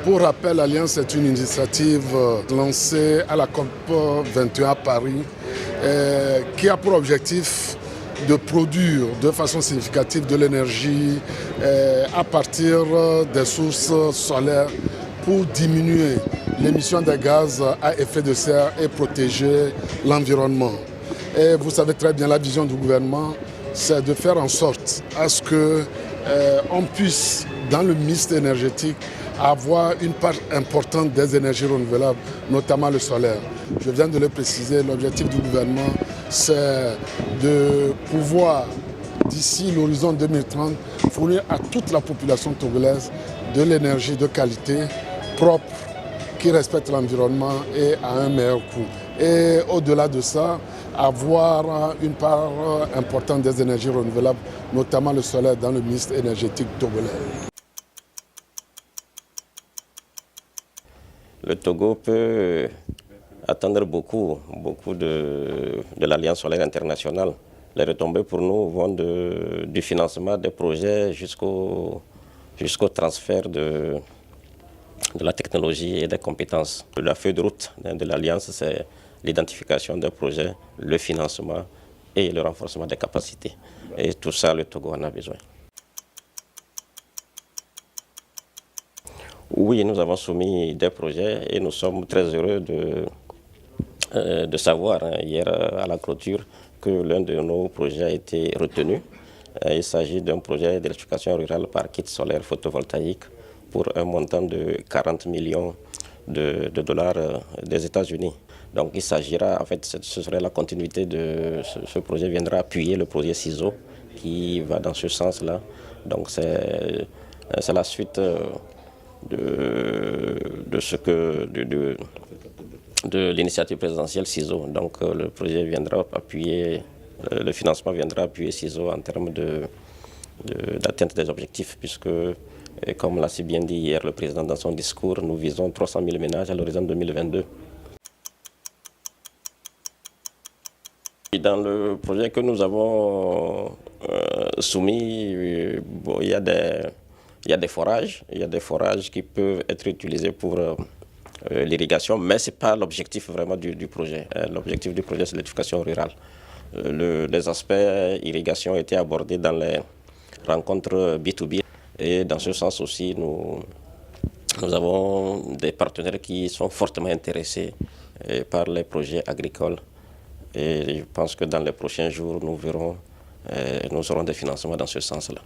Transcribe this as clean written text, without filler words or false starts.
Pour rappel, l'Alliance est une initiative lancée à la COP21 à Paris qui a pour objectif de produire de façon significative de l'énergie à partir des sources solaires pour diminuer l'émission des gaz à effet de serre et protéger l'environnement. Et vous savez très bien, la vision du gouvernement, c'est de faire en sorte à ce qu'on puisse, dans le mix énergétique, avoir une part importante des énergies renouvelables, notamment le solaire. Je viens de le préciser, l'objectif du gouvernement, c'est de pouvoir, d'ici l'horizon 2030, fournir à toute la population togolaise de l'énergie de qualité, propre, qui respecte l'environnement et à un meilleur coût. Et au-delà de ça, avoir une part importante des énergies renouvelables, notamment le solaire, dans le mix énergétique togolais. Le Togo peut attendre beaucoup de l'Alliance solaire internationale. Les retombées pour nous vont du financement des projets jusqu'au transfert de la technologie et des compétences. La feuille de route de l'Alliance, c'est l'identification des projets, le financement et le renforcement des capacités. Et tout ça, le Togo en a besoin. Oui, nous avons soumis des projets et nous sommes très heureux de savoir hier à la clôture que l'un de nos projets a été retenu. Il s'agit d'un projet d'électrification rurale par kit solaire photovoltaïque pour un montant de 40 millions de dollars des États-Unis. Donc il s'agira, en fait, ce serait la continuité de ce projet, viendra appuyer le projet CISO qui va dans ce sens-là. Donc c'est la suite de l'initiative présidentielle CISO. Donc le projet viendra appuyer, le financement viendra appuyer CISO en termes d'atteinte des objectifs, puisque, comme l'a si bien dit hier le président dans son discours, nous visons 300 000 ménages à l'horizon 2022. Dans le projet que nous avons soumis, il y a des forages. Il y a des forages qui peuvent être utilisés pour l'irrigation, mais ce n'est pas l'objectif vraiment du projet. L'objectif du projet, c'est l'électrification rurale. Les aspects irrigation étaient abordés dans les rencontres B2B. Et dans ce sens aussi, nous avons des partenaires qui sont fortement intéressés par les projets agricoles. Et je pense que dans les prochains jours, nous aurons des financements dans ce sens-là.